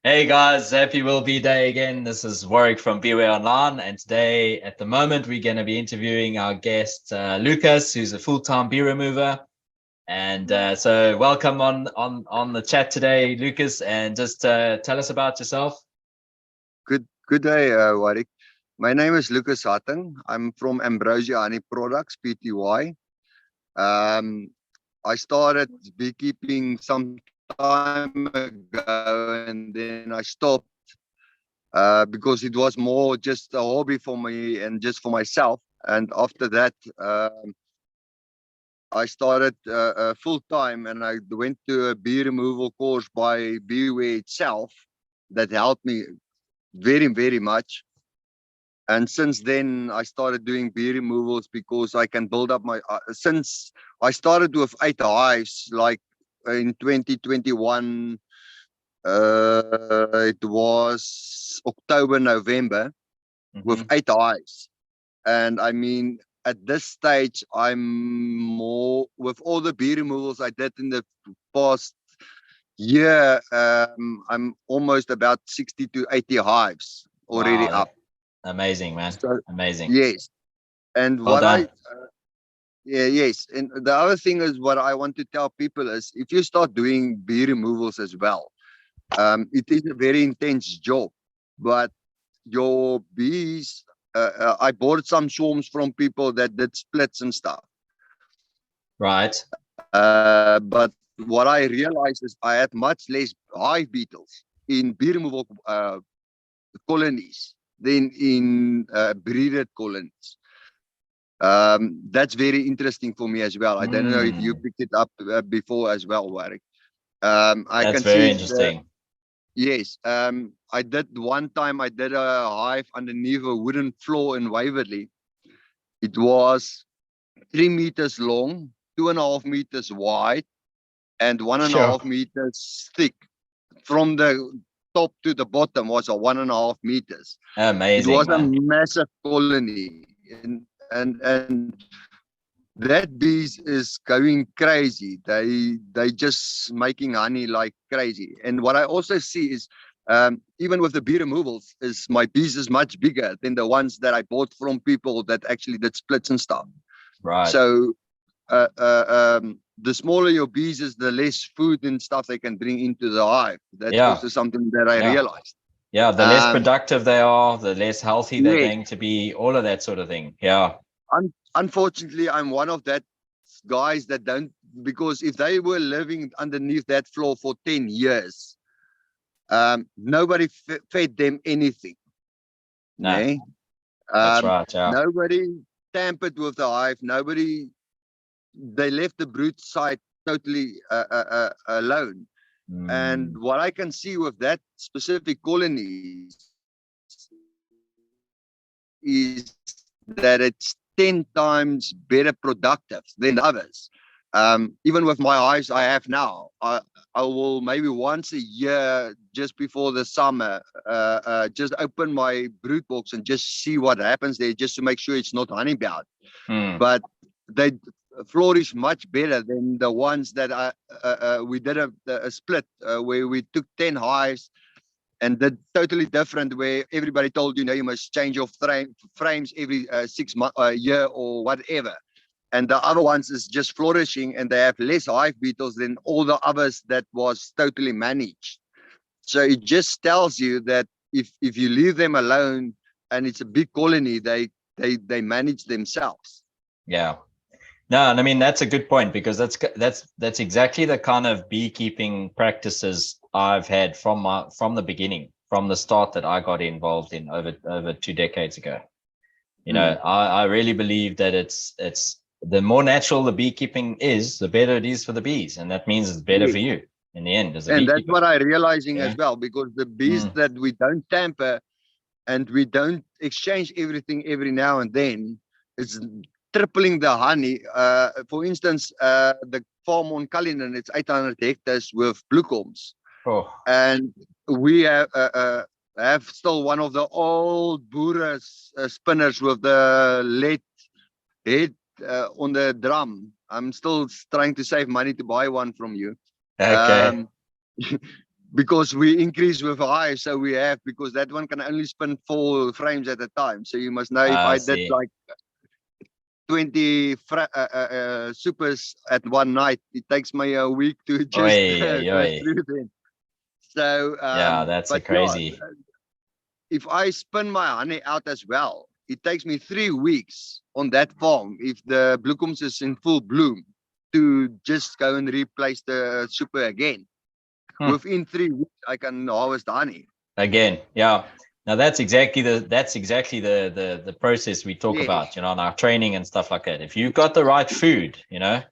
Hey guys, happy will be day again. This is Warwick from BeeWareOnline, and today, at the moment, we're going to be interviewing our guest Lukas, who's a full-time bee remover. And so, welcome on the chat today, Lukas, and just tell us about yourself. Good day, Warwick. My name is Lukas. I'm from Ambrosia Honey Products, Pty. I started beekeeping some time ago, and then I stopped because it was more just a hobby for me and just for myself. And after that, I started full time, and I went to a bee removal course by BeeWare itself that helped me very much. And since then I started doing bee removals because I can build up my since I started with 8 hives, like in 2021. It was October, November, with 8 hives. And I mean, at this stage, I'm more with all the bee removals I did in the past year. I'm almost about 60 to 80 hives already Wow, up. amazing, man. So Amazing. yes. And Well what done. yeah, yes. And the other thing is, what I want to tell people is, if you start doing bee removals as well, it is a very intense job, but your bees, I bought some swarms from people that did splits and stuff. Right. But what I realized is I had much less hive beetles in bee removal colonies than in breeded colonies. That's very interesting for me as well. I don't know if you picked it up before as well, Warwick. I That's can see very it's interesting. yes. I did one time. I did a hive underneath a wooden floor in Waverley. It was 3 meters long, 2.5 meters wide, and one and a Sure. half meters thick. From the top to the bottom was a 1.5 meters. It Amazing, was a man. massive colony, and that bees is going crazy. They just making honey like crazy. And what I also see is, even with the bee removals, is my bees is much bigger than the ones that I bought from people that actually did splits and stuff. Right. So the smaller your bees is, the less food and stuff they can bring into the hive. That's Yeah. also something that I Yeah. realized. Yeah. The less Um, productive they are, the less healthy they're yes. going to be, all of that sort of thing. Yeah. Unfortunately, I'm one of that guys that don't, because if they were living underneath that floor for 10 years, nobody fed them anything. No, Nay? that's right. Yeah. Nobody tampered with the hive. Nobody, they left the brood site totally alone. And Mm. what I can see with that specific colonies is that it's 10 times better productive than the others. Even with my hives I have now, I will maybe once a year, just before the summer, just open my brood box and just see what happens there, just to make sure it's not honeybound. Mm. But they flourish much better than the ones that we did a split where we took 10 hives and they're totally different, where everybody told you, you must change your frames every 6 months, year or whatever. And the other ones is just flourishing, and they have less hive beetles than all the others that was totally managed. So it just tells you that if you leave them alone and it's a big colony, they manage themselves. Yeah. No, and I mean that's a good point, because that's exactly the kind of beekeeping practices I've had from the beginning, from the start, that I got involved in over 2 decades ago. I really believe that it's the more natural the beekeeping is, the better it is for the bees, and that means it's better for Yes. you in the end as a And that's beekeeper. what I realizing Yeah. as well, because the bees Mm. that we don't tamper and we don't exchange everything every now and then, it's tripling the honey. For instance, the farm on Cullinan, it's 800 hectares with bluecombs. Oh. And we have still one of the old Boere spinners with the lead head on the drum. I'm still trying to save money to buy one from you. Okay. Um, because we increase with hive, so we have, because that one can only spin 4 frames at a time. So you must know, if I I did see. like 20 supers at one night, it takes me a week to just Oi, oi, go oi. through them. So, Yeah, that's a but yeah, crazy. if I spin my honey out as well, it takes me 3 weeks on that farm, if the bloekoms is in full bloom, to just go and replace the super again. Hmm. Within 3 weeks, I can harvest honey. Again, yeah. Now that's exactly the process we talk Yes, about, in our training and stuff like that. If you've got the right food, then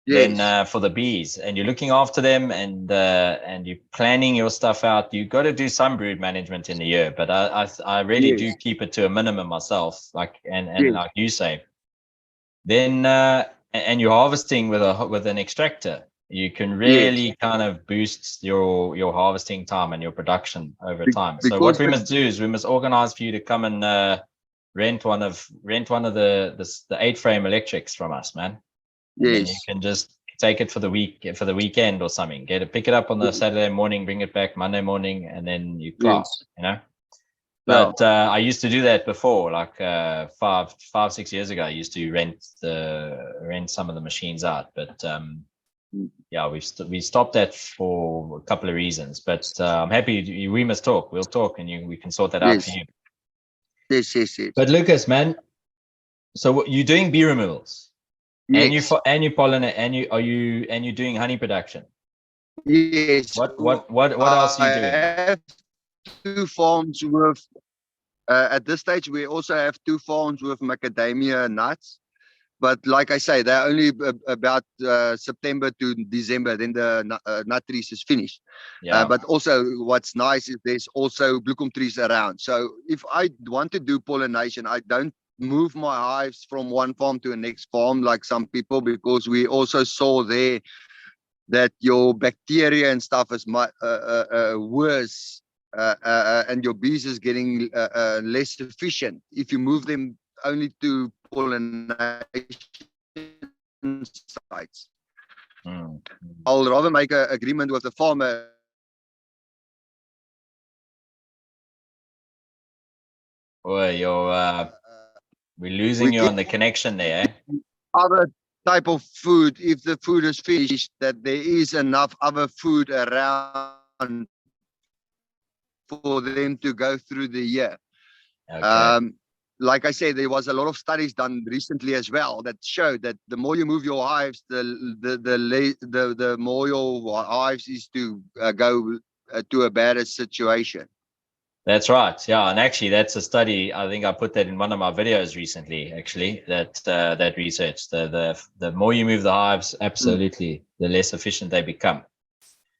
yes, for the bees, and you're looking after them, and you're planning your stuff out, you got to do some brood management in the year. But I really do yes, keep it to a minimum myself, and yes, like you say, then and you're harvesting with an extractor, you can yes. really kind of boost your harvesting time and your production over Be- time. So what Because we the, must do is we must organize for you to come and rent one of the 8-frame electrics from us, man. And then you yes, can just take it for the weekend or something. Pick it up on the Saturday morning, bring it back Monday morning, and then you class, yes, yeah, But I used to do that before, like 6 years ago. I used to rent some of the machines out, but yeah, we stopped that for a couple of reasons. But I'm happy we must talk. We'll talk, and we can sort that out for yes, you. yes, yes, yes, But Lucas, man, so you're doing bee removals, and yes, you pollinate, and you're doing honey production. yes. What else are you I doing? have 2 farms with, at this stage, we also have 2 farms with macadamia nuts. But like I say, they're only about September to December, then the nut trees is finished. Yeah. But also what's nice is there's also bloekom trees around. So if I want to do pollination, I don't move my hives from one farm to the next farm like some people, because we also saw there that your bacteria and stuff is worse, and your bees is getting less efficient if you move them only to pollination sites. Mm. I'll rather make an agreement with the farmer. Boy, we're losing We you get on the connection there. Eh? other type of food if the food is finished, that there is enough other food around for them to go through the year. Okay. Like I said, there was a lot of studies done recently as well that showed that the more you move your hives, the more your hives is to go to a better situation. That's right. Yeah, and actually, that's a study. I think I put that in one of my videos recently. Actually, that research. The more you move the hives, absolutely, the less efficient they become.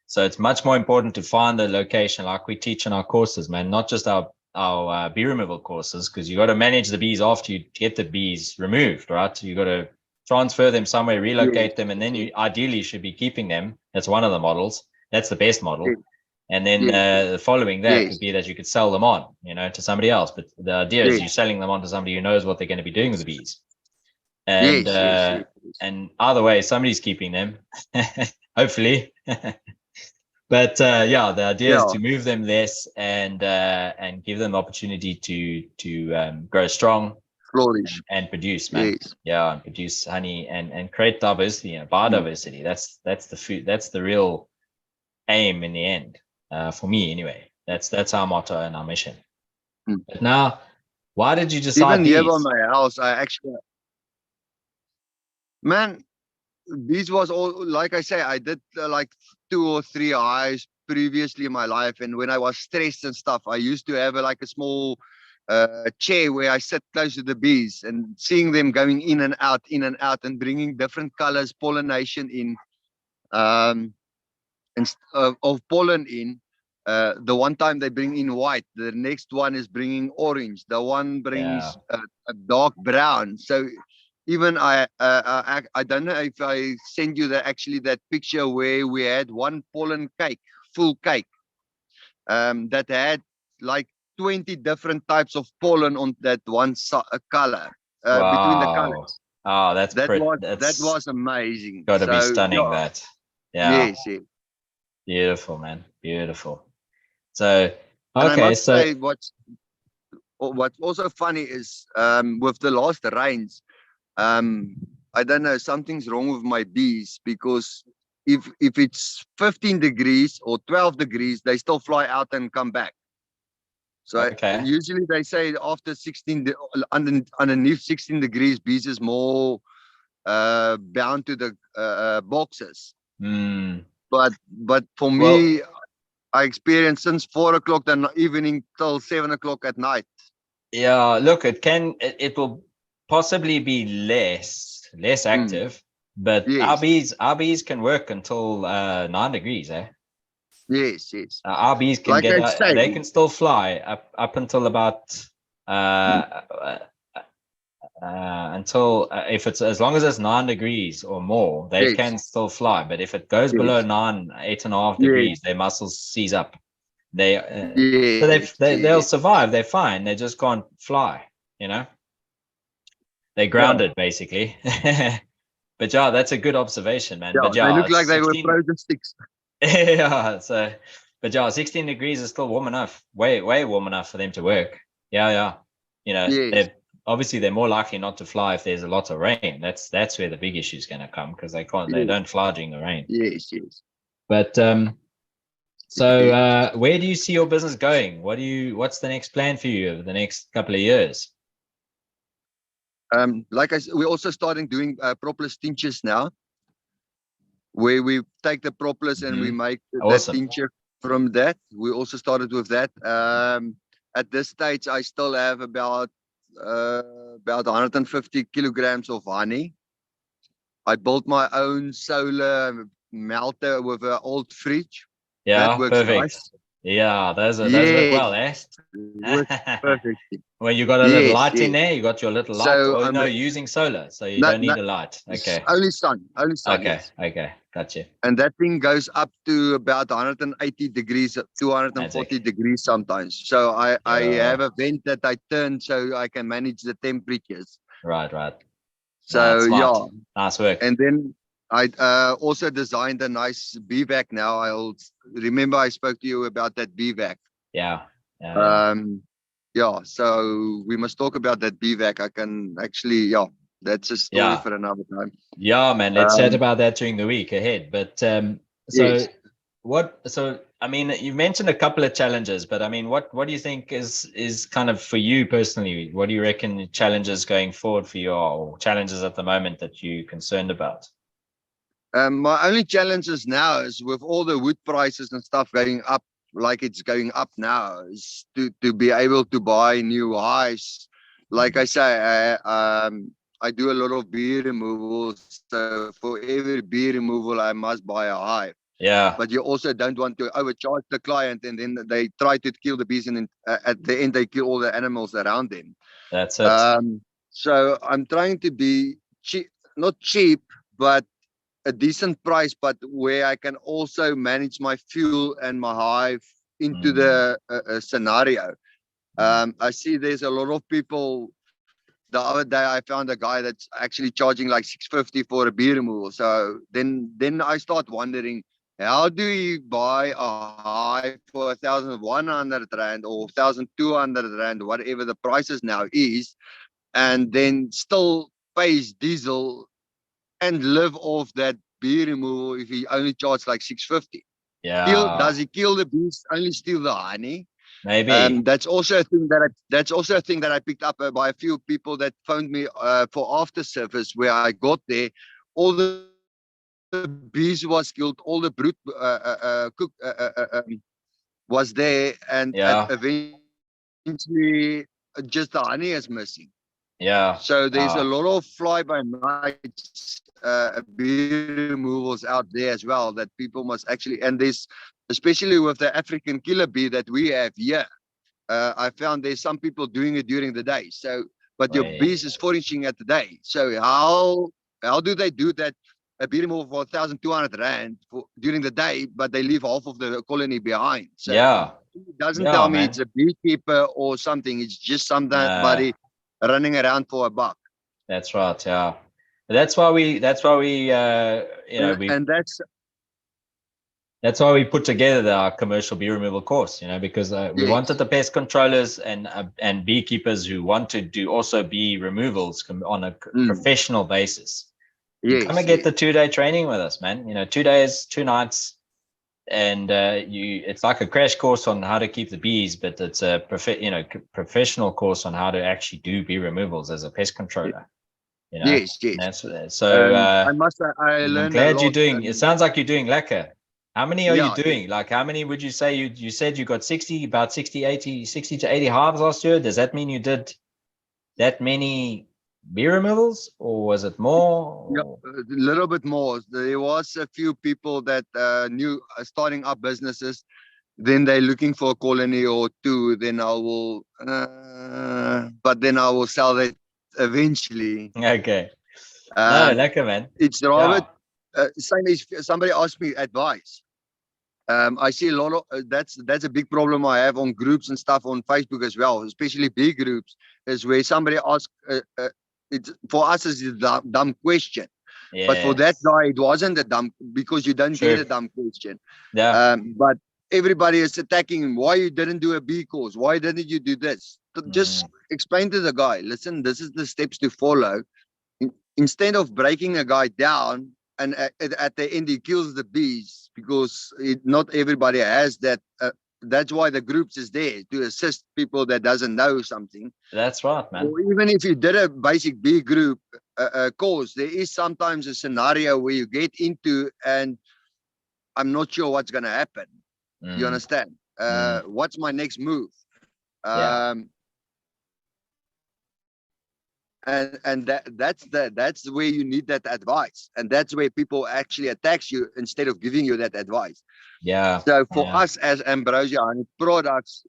So it's much more important to find the location, like we teach in our courses, man. Not just our bee removal courses, because you got to manage the bees after you get the bees removed, right? You got to transfer them somewhere, Yes, relocate them, and then you ideally should be keeping them. That's one of the models. That's the best yes, model. And then yes, following that yes, would be that you could sell them on, to somebody else. But the idea is yes, you're selling them on to somebody who knows what they're going to be doing with the bees. And yes, yes, yes, and either way, somebody's keeping them, hopefully. But yeah, the idea is yeah, to move them less and give them opportunity to grow strong flourish. and produce, man. Yes. Yeah, and produce honey and create diversity, biodiversity. That's the food. That's the real aim in the end, for me anyway. That's our motto and our mission. Mm. But now, why did you decide Even here by bees? my house, I actually, man, this was all, like I say, I did like 2 or 3 hives previously in my life. And when I was stressed and stuff, I used to have like a small chair where I sit close to the bees and seeing them going in and out, and bringing different colors, pollination in, of pollen in. The one time they bring in white, the next one is bringing orange, the one Yeah. brings a dark brown. So even I don't know if I send you that picture where we had one pollen cake, full cake, that had like 20 different types of pollen on that one color, between the Wow. colors. Oh, That that's was amazing. got to be So stunning. yeah, That. Yeah. yes, yes. Beautiful, man. Beautiful. So, And I okay. must So, say, what's also funny is with the last rains, I don't know, something's wrong with my bees, because if it's 15 degrees or 12 degrees, they still fly out and come back. So okay. usually they say after 16, underneath 16 degrees, bees is more bound to the boxes. Hmm. But for Well, me, I experienced since 4 o'clock in the evening till 7 o'clock at night. yeah, look, it will possibly be less Mm, active, but yes, our bees can work until 9 degrees, eh? yes, yes. Our bees can Like get I say, they can still fly up until about until if it's as long as it's 9 degrees or more, they yes, can still fly. But if it goes below yes, 8.5 degrees, yes, their muscles seize up. They so yes, they'll yes. survive. They're fine. They just can't fly. You know, they're Yeah, grounded basically. But yeah, that's a good observation, man. yeah. But They yeah, look it's like they were 16. frozen sticks. Yeah, so but yeah, 16 degrees is still warm enough, way warm enough for them to work. Yeah. You know, Yes, they're more likely not to fly if there's a lot of rain. That's where the big issue is going to come, because they yes, don't fly during the rain. yes, yes. But so Yes. where do you see your business going? What's the next plan for you over the next couple of years? Like I said, we're also starting doing propolis tinctures now, where we take the propolis and we Hmm. make that Awesome. tincture from that. We also started with that. At this stage, I still have uh, about 150 kilograms of honey. I built my own solar melter with an old fridge. That Yeah, works perfect. nice. Yeah, those work Yes, well, eh? works perfectly. Well, you got a little Yes, light in yes. there. You got your little light. So Oh I'm no, you're using solar, so you not, don't need a light. it's Okay, only sun, okay, yes. okay. Gotcha. And that thing goes up to about 180 degrees, 240 Magic. degrees sometimes. So I have Yeah. a vent that I turn so I can manage the temperatures. Right. Nah, it's So smart. yeah, Nice work. and then I also designed a nice BVAC now. I'll remember I spoke to you about that BVAC. Yeah. Um, yeah, so we must talk about that BVAC. I can actually, yeah, that's a story Yeah. for another time. Yeah, man. Let's chat Um, about that during the week ahead. But so yes. what? So I mean, you mentioned a couple of challenges, but I mean, what do you think is kind of for you personally? What do you reckon challenges going forward for you are, or challenges at the moment that you're concerned about? My only challenges now is with all the wood prices and stuff going up, like it's going up now, is to be able to buy new hives. Like I say, I do a lot of bee removal, so for every bee removal, I must buy a hive. Yeah, But you also don't want to overcharge the client, and then they try to kill the bees, and then, at the end they kill all the animals around them. that's it. Um, so I'm trying to be cheap, not cheap, but a decent price, but where I can also manage my fuel and my hive into Mm, the scenario. mm. I see there's a lot of people. The other day, I found a guy that's actually charging like 650 for a bee removal. So then I start wondering, how do you buy a hive for 1,100 rand or 1,200 rand, whatever the prices now is, and then still pays diesel and live off that bee removal if he only charged like 650? Yeah, Does he kill the bees? Only steal the honey? maybe. That's also a thing that I picked up by a few people that phoned me for after service. Where I got there, all the bees was killed, all the brood cook was there, and Yeah, eventually just the honey is missing. yeah. So there's a lot of fly-by-night bee removals out there as well that people must actually, and there's, especially with the African killer bee that we have here, I found there's some people doing it during the day. So, but your Way. bees is foraging at the day. So how do they do that? A bee removal for 1,200 rand during the day, but they leave half of the colony behind. So Yeah, it doesn't yeah, tell me it's man. a beekeeper or something. It's just Nah, somebody running around for a buck. that's right. Yeah, that's why we. You know, we. And that's That's why we put together our commercial bee removal course, because we wanted the pest controllers and beekeepers who want to do also bee removals on a professional basis. Come and get the 2-day training with us, man. 2 days, 2 nights, and it's like a crash course on how to keep the bees, but it's a professional course on how to actually do bee removals as a pest controller. Yes. So I learned I'm glad a lot. you're doing. It sounds like you're doing lekker. How many are you doing? Like, how many would you say you said you got about 60 to 80 hives last year? Does that mean you did that many bee removals, or was it more? Yeah, a little bit more. There was a few people that knew starting up businesses. Then they're looking for a colony or two. Then I will, but then I will sell it eventually. Okay. No, lekker, man. It's rather same as somebody asked me advice. I see a lot of that's a big problem I have on groups and stuff on Facebook as well, especially big groups, is where somebody asks. It's for us is a dumb question, but for that guy it wasn't a dumb, because you don't get a dumb question. Yeah. But everybody is attacking him. Why you didn't do a B course? Why didn't you do this? Just explain to the guy. Listen, this is the steps to follow. Instead of breaking a guy down, and at the end he kills the bees, because not everybody has that. That's why the groups is there, to assist people that doesn't know something. That's right, man. Or even if you did a basic bee group course, there is sometimes a scenario where you get into and I'm not sure what's going to happen. You understand? What's my next move? And that's where you need that advice, and that's where people actually attacks you instead of giving you that advice. So for us as Ambrosia Honey Products,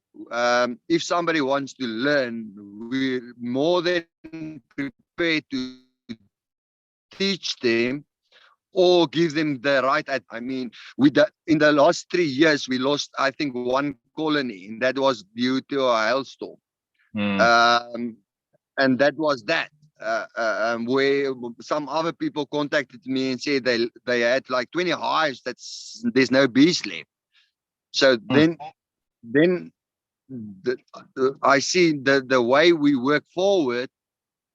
if somebody wants to learn, we're more than prepared to teach them or give them the right. I mean, in the last 3 years we lost, I think, 1 colony, and that was due to a hailstorm. And that was that. Where some other people contacted me and said they had like 20 hives. There's no bees left. So then I see the way we work forward,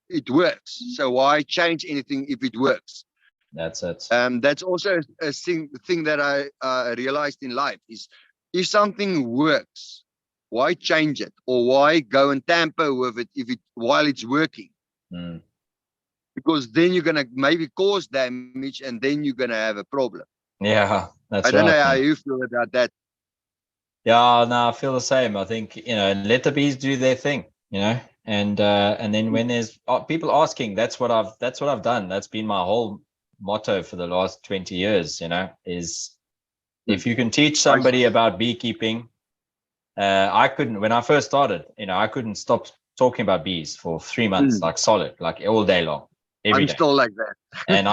it works. So why change anything if it works? That's it. That's also a thing that I realized in life is, if something works, why change it, or why go and tamper with it while it's working? Because then you're gonna maybe cause damage, and then you're gonna have a problem. Yeah, that's right. I don't know how you feel about that. Yeah, no, I feel the same. I think, let the bees do their thing, and then when there's people asking, that's what I've done. That's been my whole motto for the last 20 years, is if you can teach somebody about beekeeping. When I first started, I couldn't stop talking about bees for 3 months, like solid, like all day long, every day. I'm still like that. And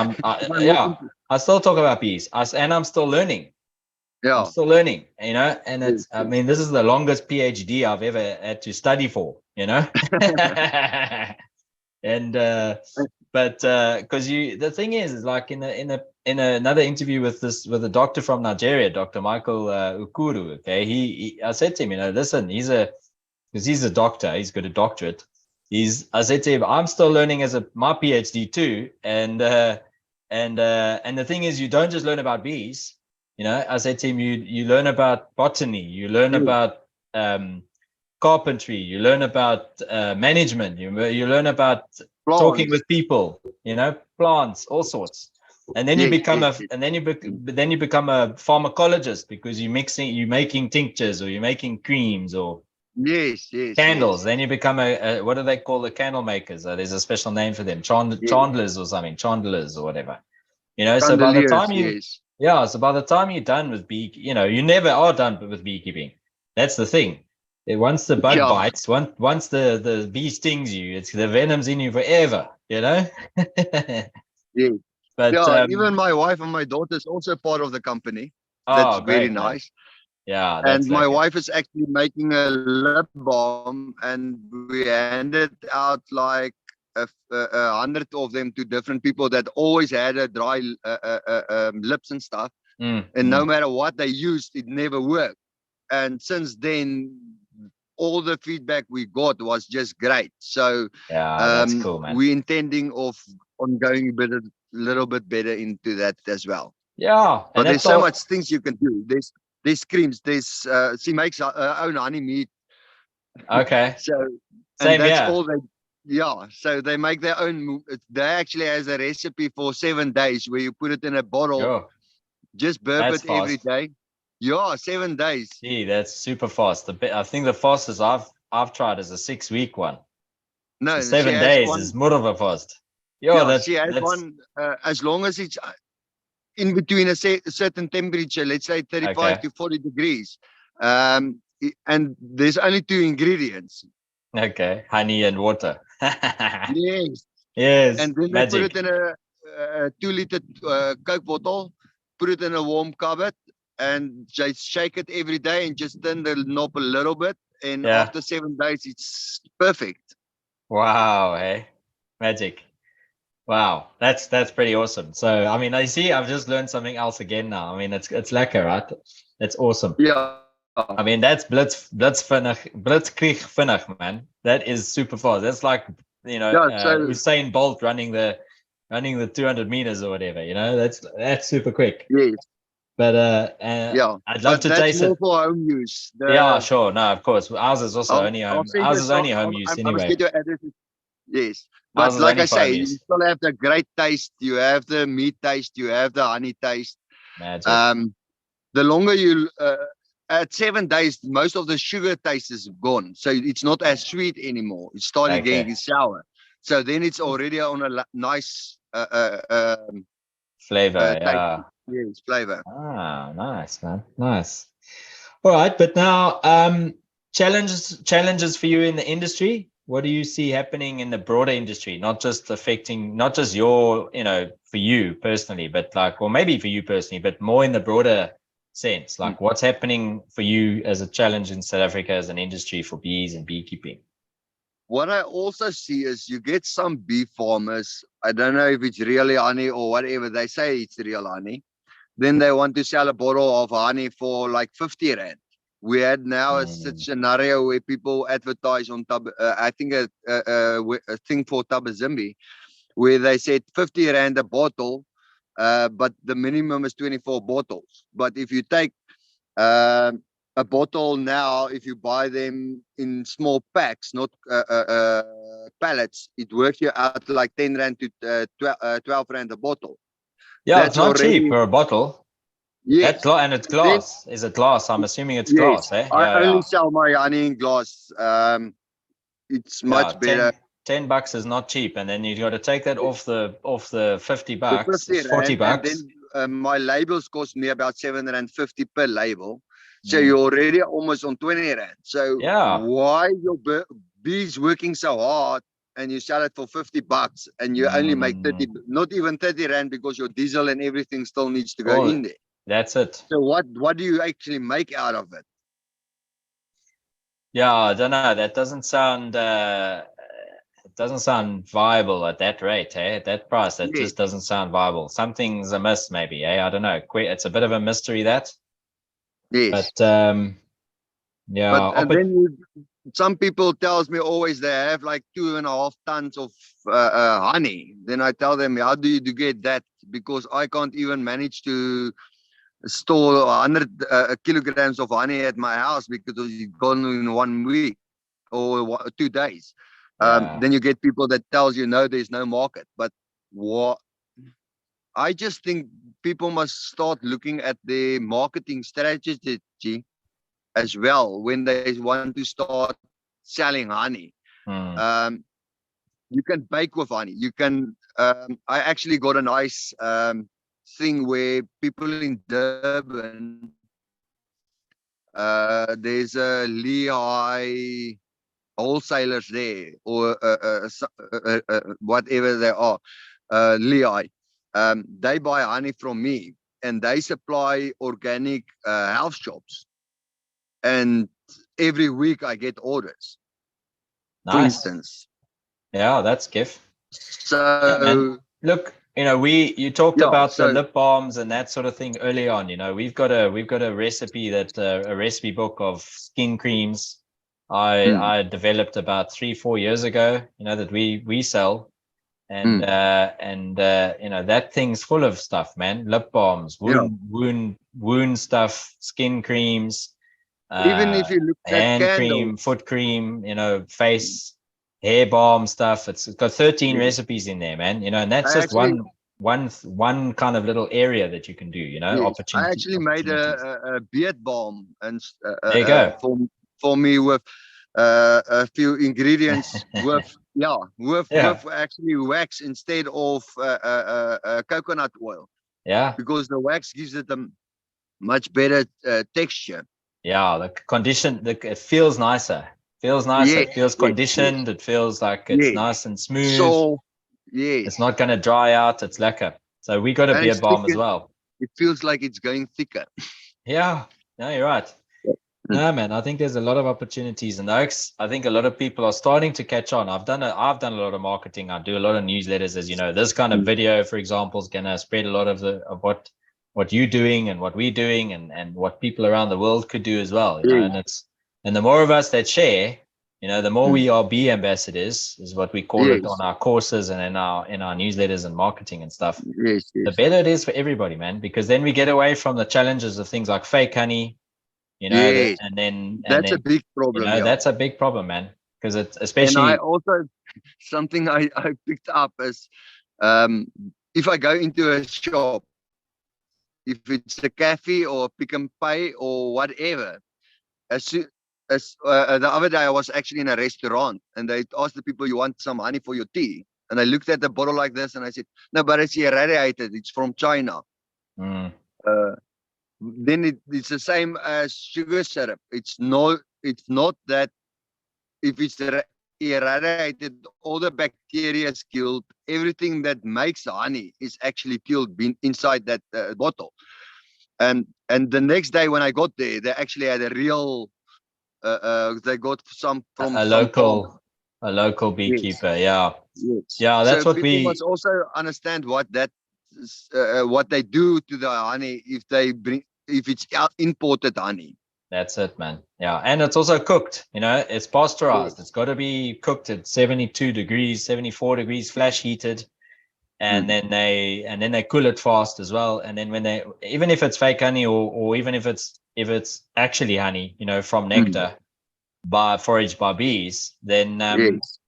I still talk about bees, and I'm still learning. Yeah. I'm still learning, and it's, I mean, this is the longest PhD I've ever had to study for, and, but, cause the thing is like in another interview with a doctor from Nigeria, Dr. Michael Ukuru. Okay. I said to him, listen, because he's a doctor, he's got a doctorate. I said to him, I'm still learning my PhD too. And the thing is, you don't just learn about bees. I said to him, you learn about botany, you learn about carpentry, you learn about management, you learn about plants. Talking with people, plants, all sorts. And then you become a pharmacologist, because you're making tinctures, or you're making creams, or candles. Then you become a what do they call the candle makers? There's a special name for them, chandlers or something, chandlers or whatever. So by the time so by the time you're done with you never are done with beekeeping. That's the thing. Once the bug bites, once the bee stings you, it's the venom's in you forever. But even my wife and my daughter is also part of the company. That's very nice. Yeah, and my wife is actually making a lip balm, and we handed out like 100 of them to different people that always had a dry lips and stuff. And no matter what they used, it never worked. And since then, all the feedback we got was just great. So Yeah, that's cool, man. we're intending on going little bit better into that as well. Yeah, But and there's that's so all. much things you can do. There's creams. She makes her own honey meat. Okay. So Same, that's yeah. all they. Yeah, so they make their own. They actually has a recipe for 7 days where you put it in a bottle, Sure. just burp That's it every fast. day. Yeah, 7 days. Gee, that's super fast. I think the fastest I've tried is a 6-week one. So No, she 7 has days one. is more of a fast. Yeah, Yeah, she has that's one. As long as it's in between a certain temperature, let's say 35 okay. to 40 degrees, and there's only 2 ingredients. Okay, honey and water. Yes. Yes, And then they put it magic. in a 2-liter Coke bottle, put it in a warm cupboard, and just shake it every day and just turn the knob a little bit. And Yeah. after 7 days, it's perfect. Wow. Hey, magic. Wow, that's pretty awesome. So, I mean, I see I've just learned something else again now. I mean, it's lekker, right? It's awesome. Yeah. I mean, that's blitzkrieg vinnig, man. That is super fast. That's like, Yeah. So, Usain Bolt running the 200 meters or whatever. That's super quick. yes. But Yeah. I'd love But to that's taste it. more for home use. Yeah, sure. No, of course. Ours is also only I'll home. send Ours you is some. only home use I must anyway. get your address. Yes. Ours But is like only I for home say, you use. still have the great taste. You have the meat taste. You have the honey taste. Magic. The longer you at 7 days, most of the sugar taste is gone, so it's not as sweet anymore. It's starting getting Okay. sour. So then it's already on a nice Flavor, taste. yeah. Yes, flavor. Ah, nice, man. Nice. All right, but now challenges for you in the industry. What do you see happening in the broader industry? Not just your, for you personally, but like, or maybe for you personally, but more in the broader sense. Like, what's happening for you as a challenge in South Africa as an industry for bees and beekeeping? What I also see is you get some bee farmers. I don't know if it's really honey or whatever. They say it's real honey. Then they want to sell a bottle of honey for like 50 rand. We had now a scenario where people advertise on I think a thing for Tabazimbi, where they said 50 rand a bottle, but the minimum is 24 bottles. But if you take a bottle now, if you buy them in small packs, not pallets, it works you out like 10 rand to 12 rand a bottle. Yeah, That's it's not cheap already, for a bottle. yes. And it's Then, glass. Is it glass? I'm assuming it's yes, glass, eh? I Yeah, only yeah. sell my honey in glass. It's Yeah, much better. 10 bucks is not cheap. And then you got to take that off the 50 The bucks. 50 It's 40 rand, and bucks. then my labels cost me about 750 per label. So you're already almost on 20 rand. So Yeah. why your bees working so hard and you sell it for 50 bucks and you only make 30, not even 30 rand, because your diesel and everything still needs to go in there. That's it. So what do you actually make out of it? Yeah, I don't know. That doesn't sound viable at that rate, eh? At that price, that Yes. just doesn't sound viable. Something's amiss, maybe, eh? I don't know. It's a bit of a mystery, that. Yes. But yeah. But then some people tells me always they have like 2.5 tons of honey. Then I tell them, how do you get that? Because I can't even manage to store 100 kilograms of honey at my house because it's gone in 1 week or 2 days. Then you get people that tells you, no, there's no market. But what I just think people must start looking at their marketing strategy as well when they want to start selling honey. You can bake with honey. You can. I actually got a nice thing where people in Durban. There's a Lehigh wholesalers there, or whatever they are, Lehigh. They buy honey from me, and they supply organic health shops. And every week I get orders. Nice. For instance. Yeah, that's gift. So yeah, man. Look, you know, you talked Yeah, about the so lip balms and that sort of thing early on. You know, we've got a recipe that a recipe book of skin creams I developed about 3-4 years ago. You know, that we sell, and you know, that thing's full of stuff, man. Lip balms, yeah. wound stuff, skin creams, Even uh if you look at hand candles, cream, foot cream, you know, face hair balm stuff. It's got 13 yes. recipes in there, man. You know, and that's I just actually, one kind of little area that you can do, you know, yes, I actually made opportunities. a beard balm and There you go. for me with a few ingredients with yeah Yeah, with actually wax instead of coconut oil, yeah, because the wax gives it a much better texture. yeah. The condition, it feels nicer. Feels nicer. Yes, It feels yes, yes, conditioned. It feels like it's yes. nice and smooth. So It's yes, not going to dry out. It's lekker. So we got a and beard it's balm as thicker. well. It feels like it's going thicker. Yeah, no, you're right. No, man, I think there's a lot of opportunities, and Oaks, I think a lot of people are starting to catch on. I've done a lot of marketing. I do a lot of newsletters, as you know. This kind of video, for example, is gonna spread a lot of what you're doing and what we're doing, and what people around the world could do as well. You know, Yes. and the more of us that share, you know, the more Mm. we are bee ambassadors, is what we call it on Yes, our courses and in our newsletters and marketing and stuff. yes, The yes, better it is for everybody, man, because then we get away from the challenges of things like fake honey, you know, yes. and That's a then big you problem, know, yeah. that's a big problem, man, because it's And I especially also, something I picked up is, um, if I go into a shop, if it's a cafe or pick and pay or whatever, as soon as the other day I was actually in a restaurant and they asked the people, "You want some honey for your tea?" And I looked at the bottle like this and I said, "No, but it's irradiated. It's from China." mm, Uh, then it's the same as sugar syrup. It's not that if it's irradiated, all the bacteria is killed. Everything that makes the honey is actually killed inside that bottle. And the next day when I got there, they actually had a real. They got some from a some farmer. local a local Yes, beekeeper. Yeah, yes. yeah, So that's what people must we. also understand what they do to the honey if it's imported honey. That's it, man. Yeah, and it's also cooked. You know, it's pasteurized. It's Yes. got to be cooked at 72 degrees, 74 degrees, flash heated, and Mm. then they cool it fast as well. And then when they, even if it's fake honey, or even if it's actually honey, you know, from Mm. nectar by foraged by bees, then Yes.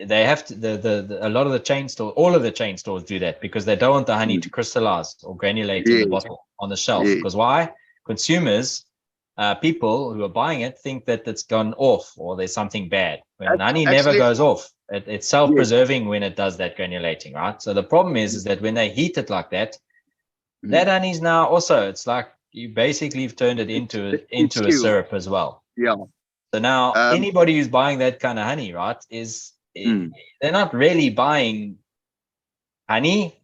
they have to a lot of the chain store, all of the chain stores do that, because they don't want the honey to Mm. crystallize or granulate in the Yes. bottle on the shelf. Yes. Because why? Consumers, people who are buying it, think that it's gone off or there's something bad, when honey never Actually, goes off. It's yes. self-preserving when it does that granulating, right? So the problem is that when they heat it like that, Mm. that honey's now also, it's like you basically have turned it It's into it's into a killed. syrup as well. Yeah. So now Um. anybody who's buying that kind of honey, right, Mm. they're not really buying honey.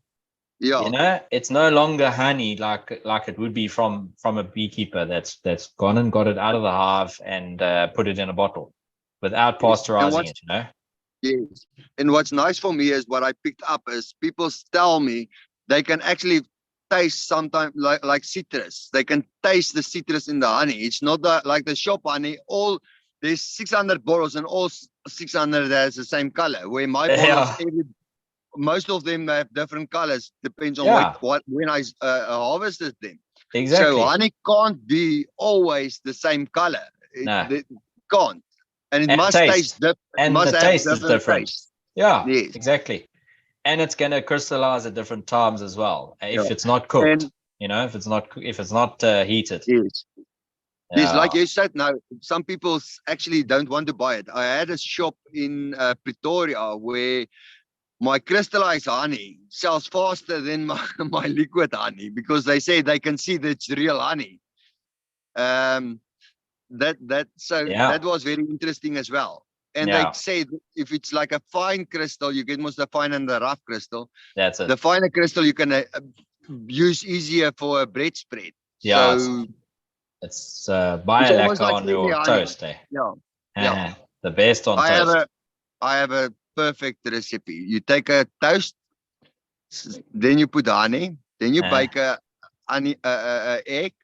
You Yeah. know, it's no longer honey like it would be from a beekeeper that's gone and got it out of the hive and put it in a bottle without Yes. And pasteurizing it. You know, yes. And what's nice for me is what I picked up is people tell me they can actually taste sometimes like citrus. They can taste the citrus in the honey. It's not like the shop honey. All there's 600 bottles and all 600 has the same color. Where my bottles, yeah, most of them have different colors. Depends on yeah, what when I harvested them. So exactly. honey can't be always the same color. No, It can't, and it and must taste taste, and the must have taste is different different. taste. Yeah, Yes, exactly. And it's going to crystallize at different times as well yeah, if it's not cooked. and You know, if it's not heated. yes, yes. Like Yeah. you said, now some people actually don't want to buy it. I had a shop in Pretoria where my crystallized honey sells faster than my liquid honey because they say they can see that it's real honey. Um, that Yeah. was very interesting as well. And they Yeah. say that if it's like a fine crystal, you get most the fine and the rough crystal. That's The it. finer crystal you can use easier for a bread spread. Yeah. So It's it's buy a almost lacquer like on semi your honey. toast, eh? Yeah, yeah. The best on I have toast. a I have a perfect recipe. You take a toast, Then you put honey. Then you Uh, bake a honey egg.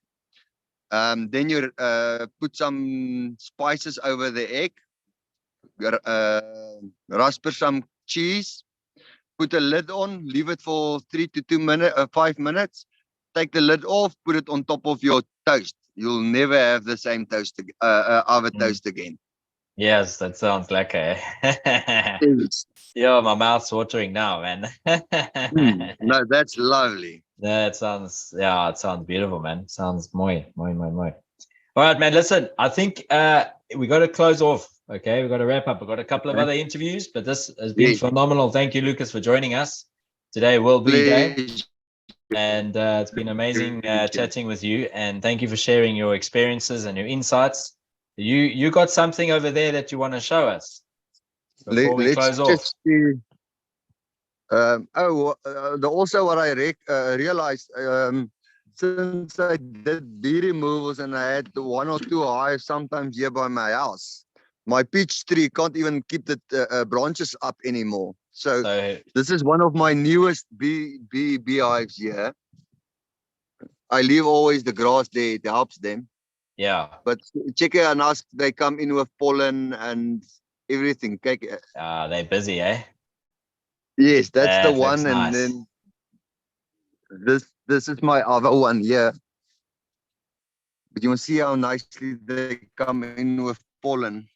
Then you put some spices over the egg. Rasper some cheese. Put a lid on. Leave it for 5 minutes. Take the lid off. Put it on top of your toast. You'll never have the same oven toast again. yes, that sounds lekker. Yes. Yeah, my mouth's watering now, man. No, that's lovely. That sounds, yeah, it sounds beautiful, man. Sounds moi. All right, man. Listen, I think we got to close off. Okay, we got to wrap up. We've got a couple of other interviews, but this has been phenomenal. Thank you, Lucas, for joining us. Today will be day, and it's been amazing chatting with you. And thank you for sharing your experiences and your insights. You got something over there that you want to show us before we close off? See. Also what I realized, since I did bee removals and I had 1 or 2 hives sometimes here by my house, my peach tree can't even keep the branches up anymore. So this is one of my newest bee hives here. I leave always the grass there, it helps them. Yeah. But check it and ask, they come in with pollen and everything. They're busy, eh? Yes, that's that the one. And nice. then this is my other one here. But you can see how nicely they come in with pollen.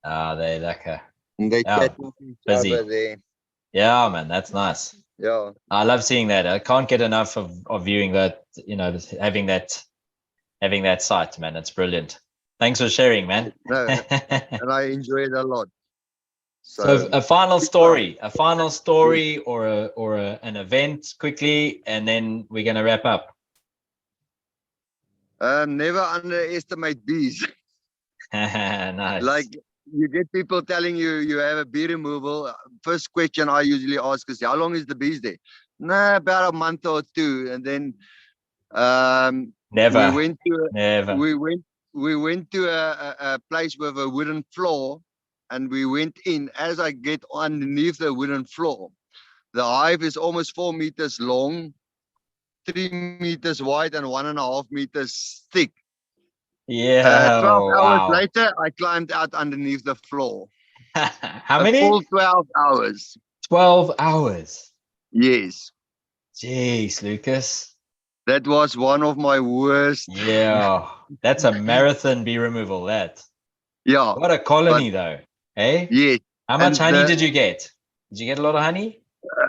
They're lekker. And they chat with each other there. Yeah, man, that's nice. Yeah. I love seeing that. I can't get enough of viewing that, having that site, man. It's brilliant. Thanks for sharing, man. No, and I enjoy it a lot. So a final story or an event quickly, and then we're going to wrap up. Never underestimate bees. Nice. Like you get people telling you have a bee removal. First question I usually ask is, how long is the bees there? Nah, about a month or 2. And then Never. We went to a place with a wooden floor, and we went in. As I get underneath the wooden floor, the hive is almost 4 meters long, 3 meters wide, and 1.5 meters thick. Yeah. 12 hours later, I climbed out underneath the floor. How many? A full 12 hours. 12 hours. Yes. Jeez, Lucas. That was one of my worst. Yeah, that's a marathon bee removal. That. Yeah. What a colony, though. Eh? Yes. How much honey did you get? Did you get a lot of honey?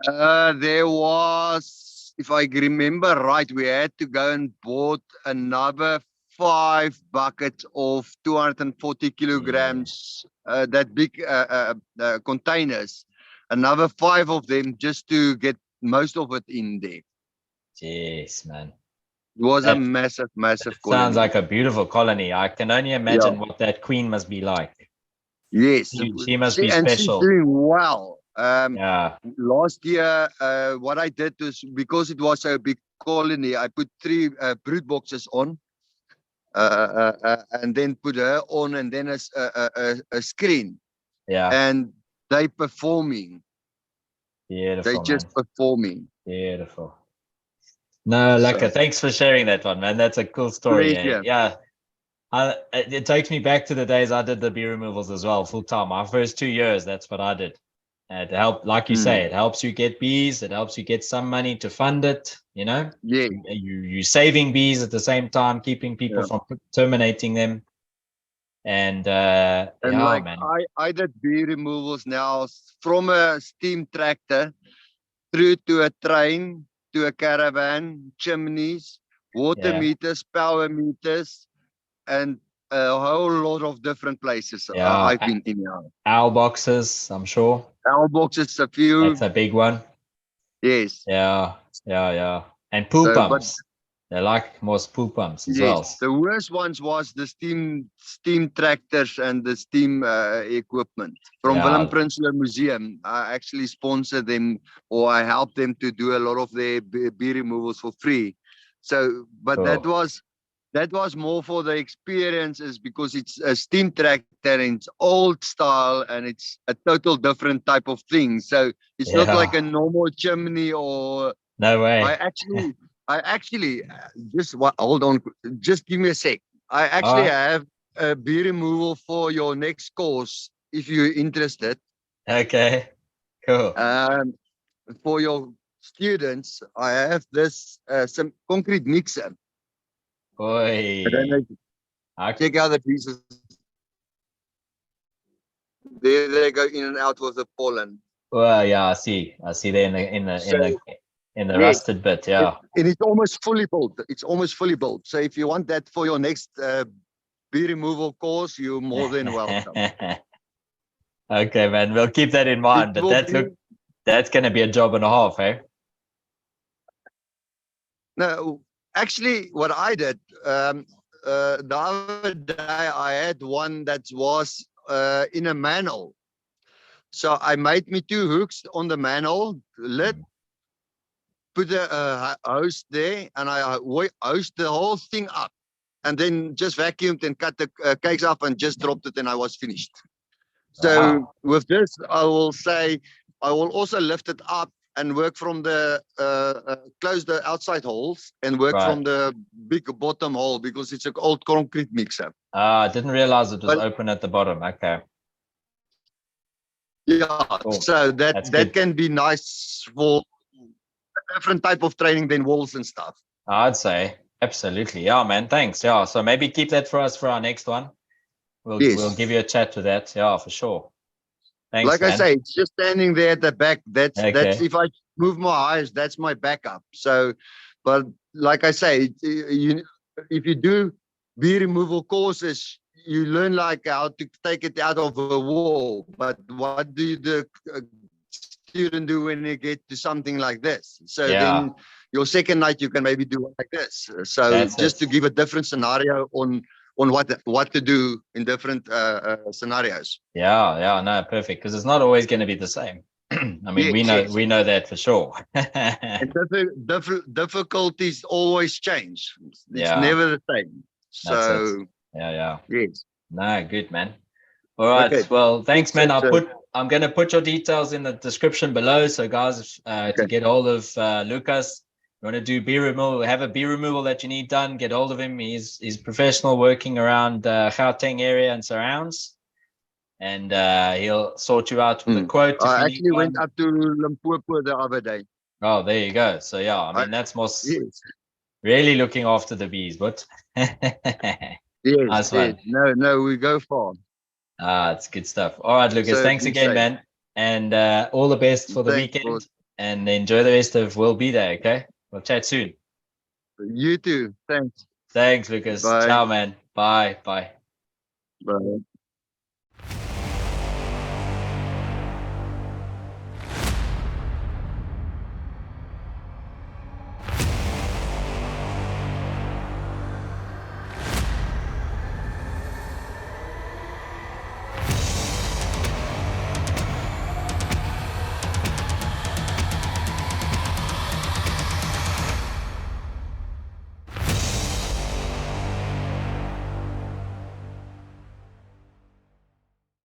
There was, if I remember right, we had to go and bought another 5 buckets of 240 kilograms, that big containers. Another 5 of them just to get most of it in there. Jeez, man. It was a massive colony. Sounds like a beautiful colony. I can only imagine what that queen must be like. Yes. She must be special. And she's doing well. Yeah. Last year, what I did was, because it was a big colony, I put 3 brood boxes on, and then put her on, and then a screen. Yeah. And they performing. Beautiful. They just performing. Beautiful. No, lekker. Thanks for sharing that one, man. That's a cool story. Yeah. It takes me back to the days I did the bee removals as well, full time. My first 2 years, that's what I did. It helped, like you say, it helps you get bees. It helps you get some money to fund it. Yeah. You're saving bees at the same time, keeping people from terminating them. And like, man. I did bee removals now from a steam tractor through to a train, to a caravan, chimneys, water meters, power meters, and a whole lot of different places. I've been in now. Owl boxes, I'm sure. Owl boxes, a few. That's a big one. Yes. Yeah. And pool pumps. They like most pool pumps as well. The worst ones was the steam tractors and the steam equipment. From Willem Prinsloo Museum, I actually sponsor them, or I help them to do a lot of their bee removals for free. So, but that that was more for the experiences because it's a steam tractor and it's old style and it's a total different type of thing. So it's not like a Yeah. normal chimney or No I way. actually, I actually just hold on, just give me a sec. I All actually right. have a bee removal for your next course if you're interested. Okay. Cool. Um, for your students, I have this some concrete mixer. I don't know. Boy. Check out the pieces. There they go in and out with the pollen. Well, yeah, I see. I see there So in the yes, rusted bit. Yeah. and it's almost fully built. It's almost fully built. So if you want that for your next bee removal course, you're more than welcome. Okay, man. We'll keep that in It mind. But will be that's gonna be a job and a half, eh? no. Actually, what I did the other day, I had one that was in a manhole. So I made me two hooks on the manhole, lid, Mm. put a hose there, and I hosed the whole thing up, and then just vacuumed and cut the cakes up and just dropped it, and I was finished. So Wow. with this, I will say I will also lift it up and work from the close the outside holes and work Right. from the big bottom hole because it's an old concrete mixer. Ah, I didn't realize it was But open at the bottom. Okay. yeah, Cool. so that That's that good. can be nice for a different type of training than walls and stuff. I'd say. Absolutely. Yeah, man. Thanks. Yeah. So maybe keep that for us for our next one. We'll give Yes. you a chat to that. Yeah, for sure. Thanks, Like I man. say, it's just standing there at the back. That's Okay. if I move my eyes, that's my backup. So, but like I say, you if you do bee removal courses, you learn like how to take it out of a wall. But what do the student do when they get to something like this? So Yeah, then your second night you can maybe do it like this. So that's just it. to give a different scenario on what to do in different scenarios. Yeah, yeah, no, perfect. Because it's not always going to be the same. I mean, Yes, yes. we know that for sure. And difficulties always change. It's Yeah, never the same. that's it. So Yeah, yeah. yes. No, good, man. All right. Okay. Well, thanks, Thanks, man. sir. I'm going to put your details in the description below. So, guys, to Okay. get hold of Lukas, you want to do bee removal, have a bee removal that you need done, get hold of him. He's professional, working around Gauteng area and surrounds, and he'll sort you out with a quote if I you need actually went one. up to Limpopo the other day. Oh, there you go. So yeah, I I mean that's most yes, really looking after the bees, but yes, nice yes. one. No, no, we go far. Ah, it's good stuff. All right, Lucas, So thanks be again, safe. man, and all the best for the Thanks, boss. weekend, and enjoy the rest of We'll Be There. Okay, we'll chat soon. You too. Thanks. Thanks, Lucas. Bye. Ciao, man. Bye. Bye. Bye.